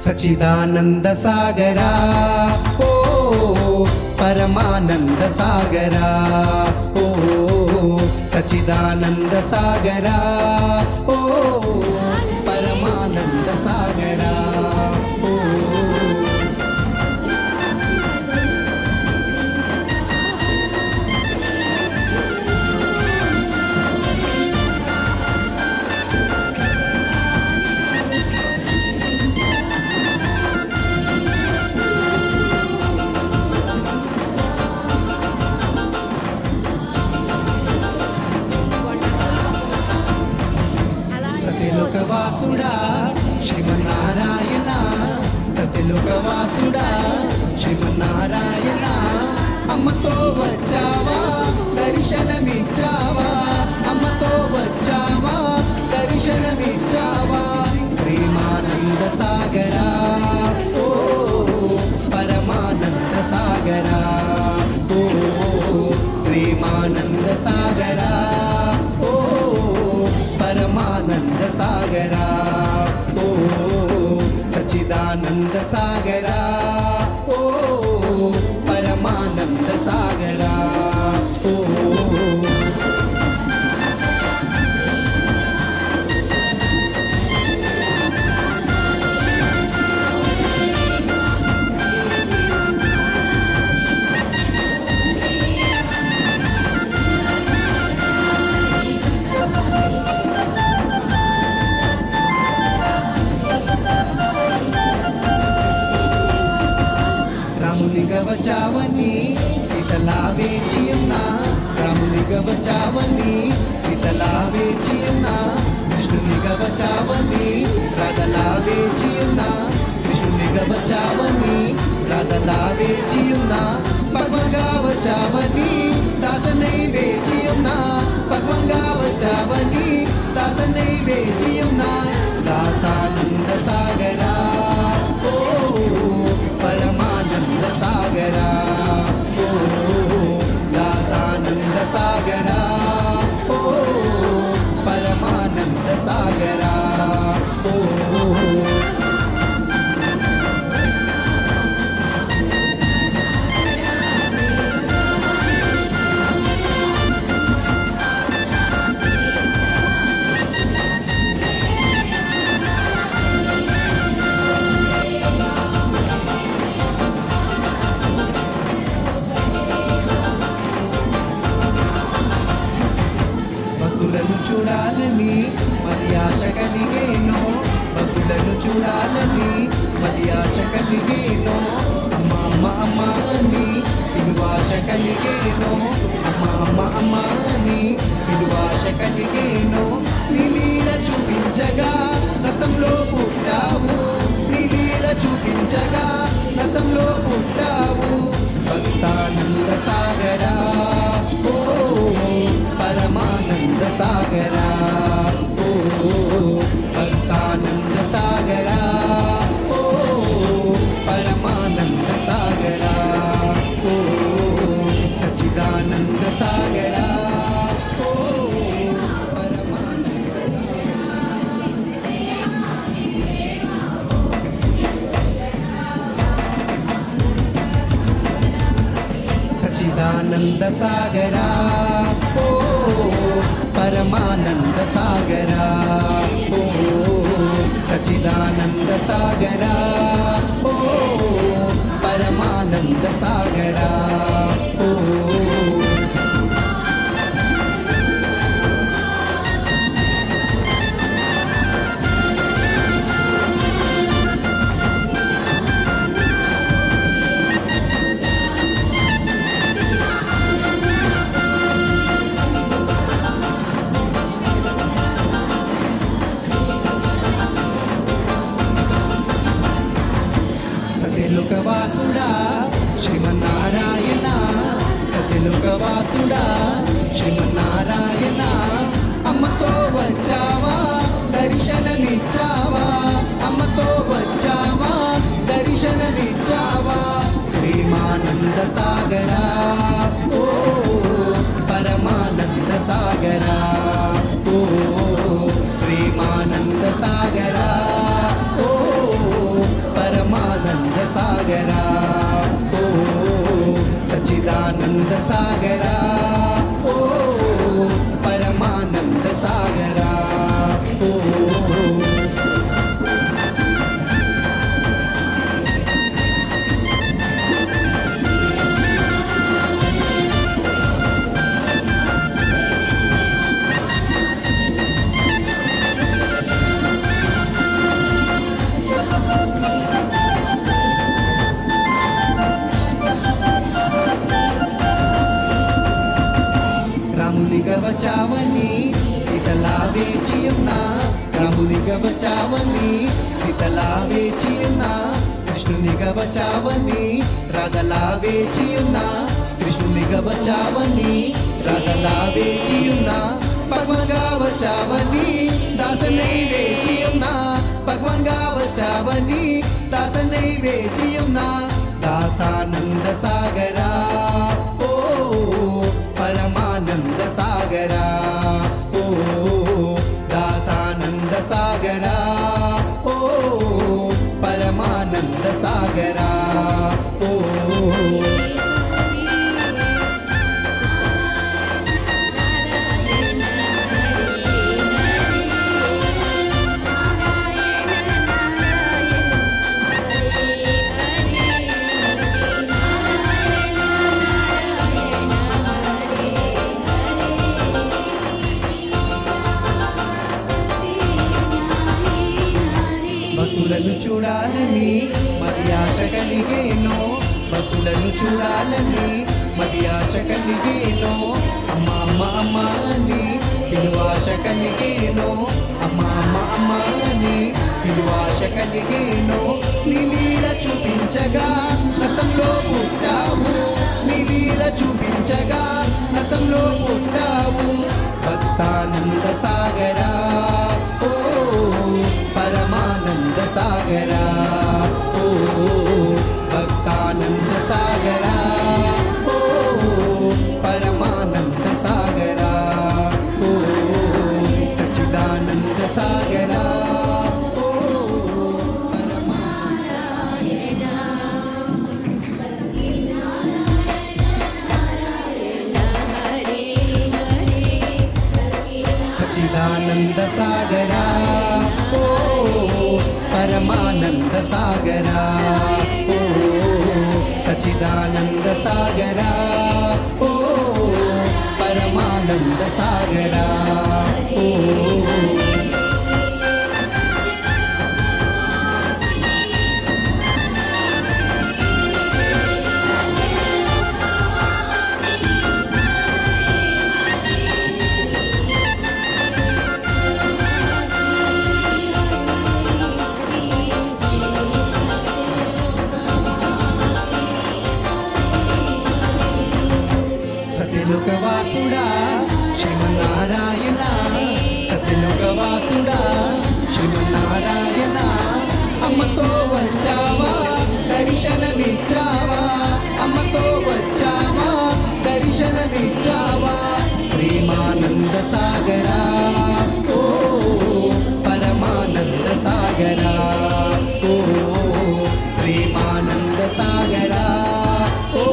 सच्चिदानंद सागरा ओ परमानंद सागरा ओ सच्चिदानंद सागरा ओ परमानंद सागरा ओ सत्यलोकवासुडा श्रीमन्नारायण सत्यलोकवासुडा श्रीमन्नारायण अम्मतो वच्चावा दर्शनमिच्चावा अम्मतो वच्चावा दर्शनमिच्चावा प्रेमानंद सागरा ओ परमानंद सागरा ओ प्रेमानंद सागरा ओ परमानंद सागरा ओ सच्चिदानंद सागरा ओ परमानंद सागरा ओ రామునిగవచావని సీతలా వేచియున్నా రామునిగవచావని సీతలా వేచియున్నా కృష్ణునిగవచావని రాధలా వేచియున్నా కృష్ణునిగవచావని రాధలా వేచియున్నా పద్మంగావచావని దాసనై వేచియున్నా పద్మంగావచావని దాసనై వేచియున్నా దాసానంద సాగరా ఓ परमानंद सागरा ओ दासानंद सागरा ओ परमानंद सागरा ओ చూడాలని మది ఆశ కలిగేనో భక్తులను చూడాలని మది ఆశ కలిగేనో అమ్మ అమ్మ అమ్మ అని పిలువాశ కలిగేనో అమ్మ అమ్మ అమ్మ అని పిలువాశ కలిగేనో నీలీల చూపించగా గతంలో పుట్టావు నీలీల చూపించగా గతంలో పుట్టావు భక్తానంద సాగరా ఓ परमानंद सागरा ओ भक्तानंद सागरा ओ परमानंद सागरा ओ सच्चिदानंद सागरा ओ परमानंद सच्चिदानंद सागरा ओ परमानंद सागरा ओ सच्चिदानंद सागरा ओ परमानंद सागरा ओ సాగరా ఓ పరమానంద సాగరా ఓ రామునిగా వచ్చావని సీతలా వేచి ఉన్నా రామునిగా వచ్చావని సీతలా వేచి ఉన్నా కృష్ణునిగా వచ్చావని రాధలా వేచి ఉన్నా కృష్ణునిగా వచ్చావని రాధలా వేచి ఉన్నా భగవంగా వచ్చావని దాసనై వేచి ఉన్నా భగవంగా వచ్చావని దాసనై వేచి ఉన్నా దాసానంద సాగరా ఓ పరమానంద సాగరా ఓ దాసానంద సాగరా ఓ పరమానంద సాగరా ఓ భక్తులను చూడాలని మరి ఆశ కలిగేనో భక్తులను చూడాలని మరి ఆశ కలిగేనో అమ్మ అమ్మ అమ్మ అని పిలువాశ కలిగేనో అమ్మ అమ్మ అమ్మ అని పిలువాశ కలిగేనో నీలీల చూపించగా గతంలో పుట్టావు నీలీల చూపించగా గతంలో పుట్టావు భక్తానంద సాగరా ఓ పరమానంద సాగరా ఓ భక్తానంద సాగరా ఓ పరమానంద సాగరా ఓ సచ్చిదానంద సాగరా ఓ సచ్చిదానంద సాగరా ఓ పరమానంద సాగరా ఓ సచ్చిదానంద సాగరా ఓ పరమానంద సాగరా ఓ సత్యలోకవాసుడా శ్రీమన్నారాయణ సత్యలోకవాసుడా శ్రీమన్నారాయణ అమ్మతో వచ్చావా దర్శనమిచ్చావా అమ్మతో వచ్చావా దర్శనమిచ్చావా ప్రేమానంద సాగరా ఓ పరమానంద సాగరా ఓ ప్రేమానంద సాగరా ఓ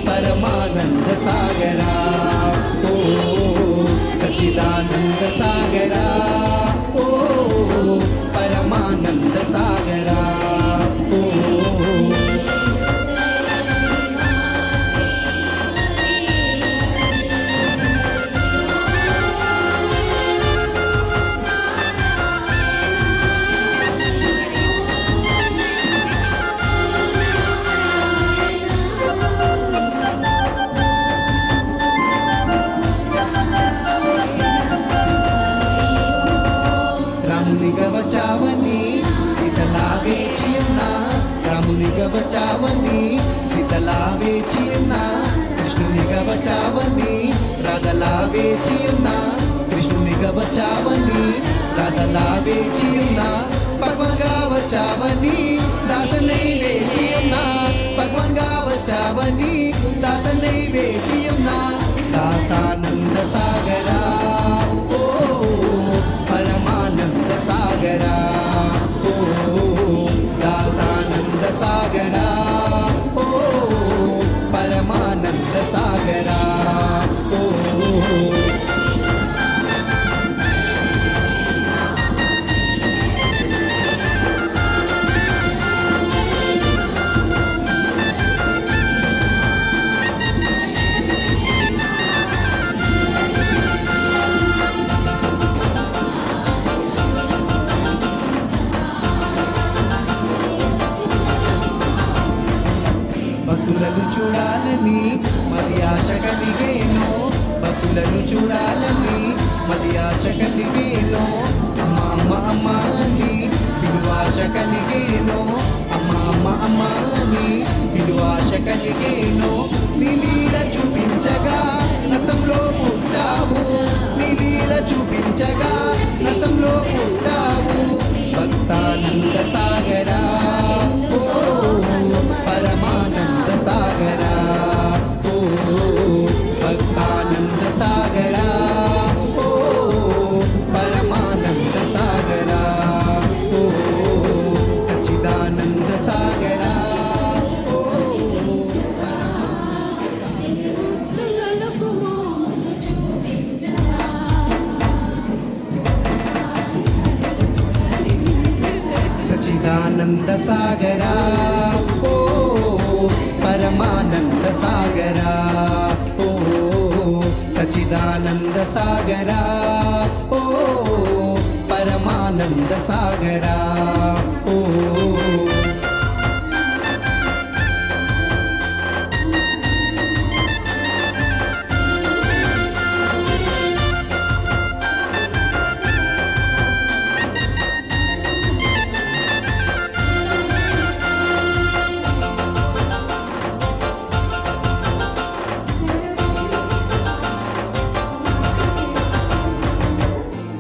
పరమానంద సాగరా ఓ సచ్చిదానంద సాగరా ఓ పరమానంద సాగరా ఓ రామునిగా వచ్చావని సీతలా వేచి ఉన్నా రామునిగా వచ్చావని సీతలా వేచి ఉన్నా కృష్ణునిగా వచ్చావని రాధలా వేచి ఉన్నా కృష్ణునిగా వచ్చావని రాధలా వేచి ఉన్నా భగవంగా వచ్చావని దాసనై వేచి ఉన్నా భగవంగా వచ్చావని దాసనై వేచి ఉన్నా దాసానంద సాగరా ఓ పరమానంద సాగరా ఓ దాసానంద సాగరా ఓ పరమానంద చూడాలని మరి ఆశ కలిగేనో భక్తులను చూడాలని మరి ఆశ కలిగేనో అమ్మ అమ్మ అమ్మ అని పిలువాశ కలిగేనో అమ్మ అమ్మ అమ్మ అని పిలువాశ కలిగేనో నీలీల చూపించగా గతంలో పుట్టావు నీలీల చూపించగా గతంలో పుట్టావు భక్తానంద సాగరా ఓ పరమానంద సాగరా ఓ భక్తానంద సాగరా ఓ పరమానంద సాగరా ఓ సచ్చిదానంద సాగరా ఓ సచ్చిదానంద సాగరా ఓ పరమానంద సాగరా ఓ సచ్చిదానంద సాగరా ఓ పరమానంద సాగరా ఓ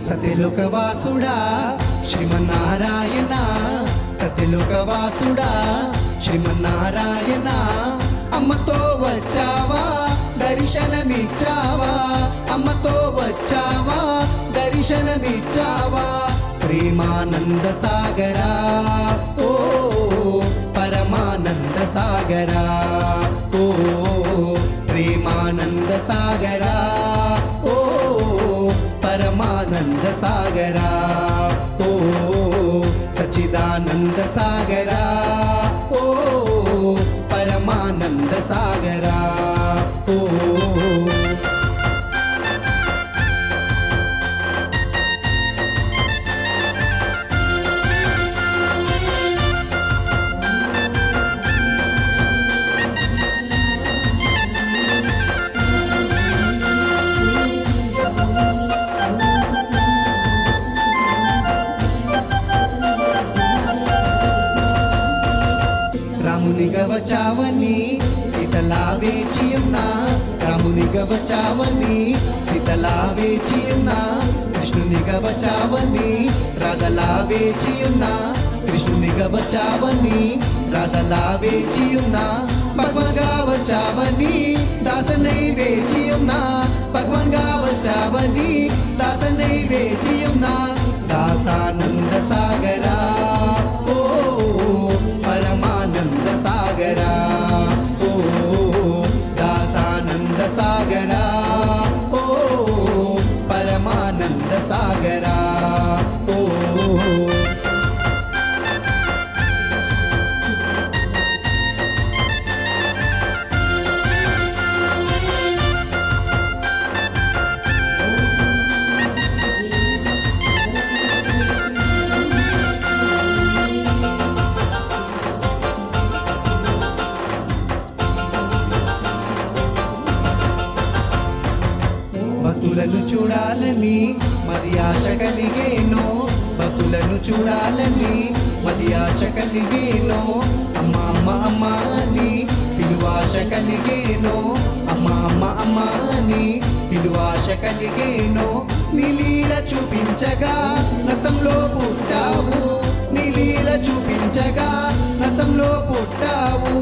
సత్యలోకవాసుడా శ్రీమన్నారాయణ సత్యలోకవాసుడా శ్రీమన్నారాయణ అమ్మతో వచ్చావా దర్శనమిచ్చావా అమ్మతో వచ్చావా దర్శనమిచ్చావా ప్రేమానంద సాగరా ఓ పరమానంద సాగరా ఓ ప్రేమానంద సాగరా ఓ పరమానంద సాగరా ఓ సచ్చిదానంద సాగరా ఓ పరమానంద సాగరా ఓ రామునిగా వచ్చావని సీతలా వేచియున్నా రామునిగా వచ్చావని సీతలా వేచియున్నా కృష్ణునిగా వచ్చావని రాధలా వేచియున్నా కృష్ణునిగా వచ్చావని రాధలా వేచియున్నా భగవాన్గా వచ్చావని దాసనై వేచియున్నా భగవాన్గా వచ్చావని దాసనై వేచియున్నా దాసానంద సాగరా ఓ పరమానంద సాగరా ఓ దాసానంద సాగరా ఓ పరమానంద సాగరా ఓ భక్తులను చూడాలని మరి ఆశ కలిగేనో భక్తులను చూడాలని మరి ఆశ కలిగేనో అమ్మ అమ్మ అమ్మ అని పిలువాశ కలిగేనో అమ్మ అమ్మ అమ్మ అని పిలువాశ కలిగేనో నీలీల చూపించగా గతంలో పుట్టావు నీలీల చూపించగా గతంలో పుట్టావు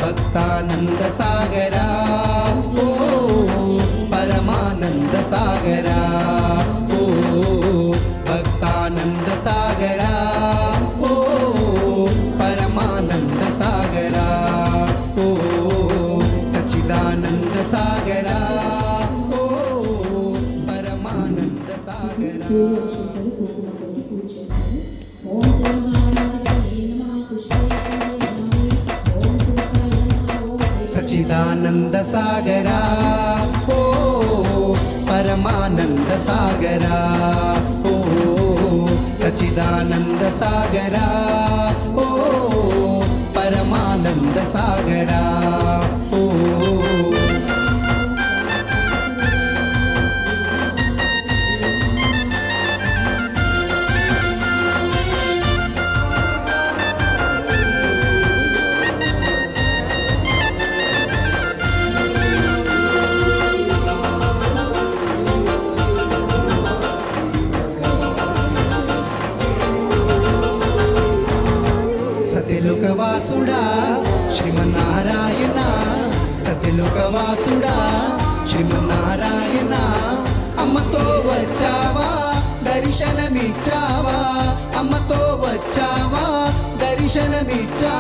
భక్తానంద సాగరా ఓ పరమానంద సాగరా ఓ భక్తానంద సాగరా ఓ పరమానంద సాగరా ఓ సచ్చిదానంద సాగరా ఓ పరమానంద సాగరా సచ్చిదానంద సాగరా ఓ పరమానంద సాగరా ఓ సచ్చిదానంద సాగరా ఓ పరమానంద సాగరా ఓ సత్యలోకవాసుడా శ్రీమన్నారాయణ సత్యలోకవాసుడా శ్రీమన్నారాయణ అమ్మతో వచ్చావా దర్శనమిచ్చావా అమ్మతో వచ్చావా దర్శనమిచ్చావా